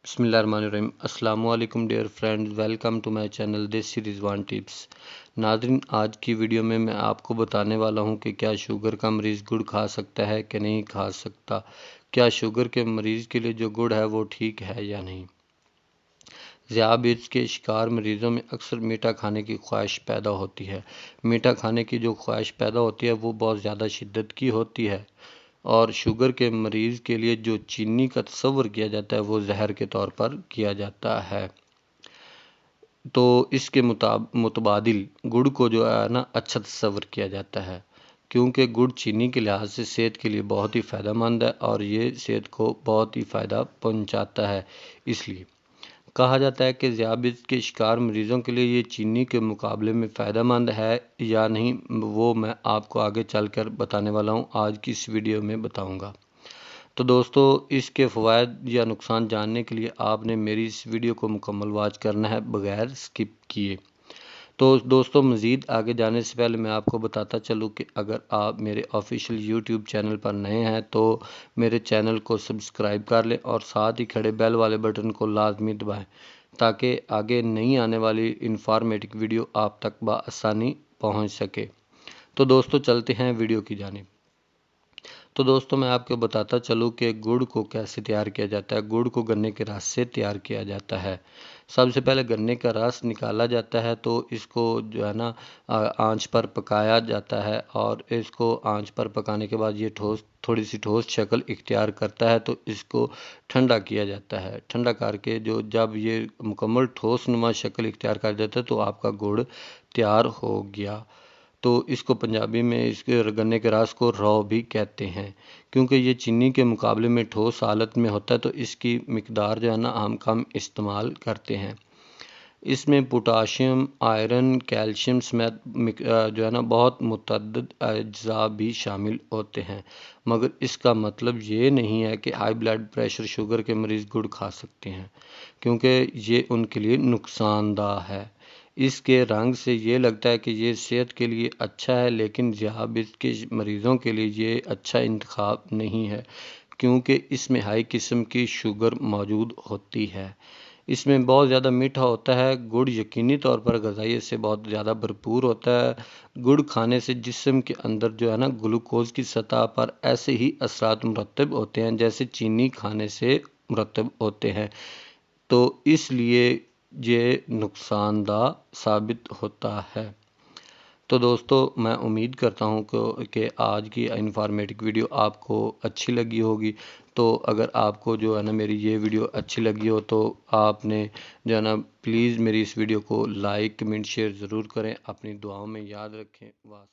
बिस्मिल्लाहिर्रहमानिर्रहीम। अस्सलाम वालेकुम dear friends, welcome to my channel Desi Rizwan tips. नाज़रीन, आज की वीडियो में मैं आपको बताने वाला हूं कि क्या शुगर का मरीज़ गुड़ खा सकता है कि नहीं खा सकता। क्या शुगर के मरीज़ के लिए जो गुड़ है वो ठीक है या नहीं। ज़ियाबित्स के शिकार मरीज़ों में अक्सर मीठा खाने की ख्वाहिश पैदा होती है। मीठा खाने की जो ख्वाहिश पैदा होती है वो बहुत ज़्यादा शिद्दत की होती है, और शुगर के मरीज़ के लिए जो चीनी का तस्वर किया जाता है वो जहर के तौर पर किया जाता है। तो इसके मुतबादिल गुड़ को जो है ना अच्छा तस्वर किया जाता है, क्योंकि गुड़ चीनी के लिहाज से सेहत के लिए बहुत ही फ़ायदेमंद है और ये सेहत को बहुत ही फ़ायदा पहुंचाता है। इसलिए कहा जाता है कि ज़ियाबित्स के शिकार मरीज़ों के लिए ये चीनी के मुकाबले में फ़ायदेमंद है या नहीं, वो मैं आपको आगे चलकर बताने वाला हूँ, आज की इस वीडियो में बताऊँगा। तो दोस्तों, इसके फ़वाइद या नुकसान जानने के लिए आपने मेरी इस वीडियो को मुकम्मल वॉच करना है बगैर स्किप किए। तो दोस्तों, मज़ीद आगे जाने से पहले मैं आपको बताता चलूँ कि अगर आप मेरे ऑफिशियल यूट्यूब चैनल पर नए हैं तो मेरे चैनल को सब्सक्राइब कर लें और साथ ही खड़े बेल वाले बटन को लाजमी दबाएं, ताकि आगे नई आने वाली इंफॉर्मेटिव वीडियो आप तक बआसानी पहुंच सके। तो दोस्तों, चलते हैं वीडियो की जानिब। तो दोस्तों, मैं आपको बताता चलूँ कि गुड़ को कैसे तैयार किया जाता है। गुड़ को गन्ने के रस से तैयार किया जाता है। सबसे पहले गन्ने का रस निकाला जाता है, तो इसको जो है ना आंच पर पकाया जाता है, और इसको आंच पर पकाने के बाद ये थोड़ी सी ठोस शक्ल इख्तियार करता है, तो इसको ठंडा किया जाता है। ठंडा करके जब ये मुकम्मल ठोस नुमा शक्ल इख्तियार कर देता है तो आपका गुड़ तैयार हो गया। तो इसको पंजाबी में इसके गन्ने के रस को रौ भी कहते हैं, क्योंकि ये चीनी के मुकाबले में ठोस हालत में होता है, तो इसकी मिकदार जो है ना हम कम इस्तेमाल करते हैं। इसमें पोटाशियम, आयरन, कैल्शियम समेत जो है ना बहुत मुतअद्दिद अज्जा भी शामिल होते हैं। मगर इसका मतलब ये नहीं है कि हाई ब्लड प्रेशर शुगर के मरीज़ गुड़ खा सकते हैं, क्योंकि ये उनके लिए नुकसानदा है। इसके रंग से ये लगता है कि ये सेहत के लिए अच्छा है, लेकिन ज़ियाबित्स के मरीज़ों के लिए ये अच्छा इंतखाब नहीं है, क्योंकि इसमें हाई किस्म की शुगर मौजूद होती है। इसमें बहुत ज़्यादा मीठा होता है। गुड़ यकीनी तौर पर ग़िज़ाइयत से बहुत ज़्यादा भरपूर होता है। गुड़ खाने से जिस्म के अंदर जो है ना ग्लूकोज़ की सतह पर ऐसे ही असरात मुरतब होते हैं जैसे चीनी खाने से मुरतब होते हैं, तो इसलिए ये नुकसानदा साबित होता है। तो दोस्तों, मैं उम्मीद करता हूँ कि आज की इंफॉर्मेटिव वीडियो आपको अच्छी लगी होगी। तो अगर आपको जो है ना मेरी ये वीडियो अच्छी लगी हो तो आपने जो है ना प्लीज़ मेरी इस वीडियो को लाइक, कमेंट, शेयर ज़रूर करें। अपनी दुआओं में याद रखें। वाह।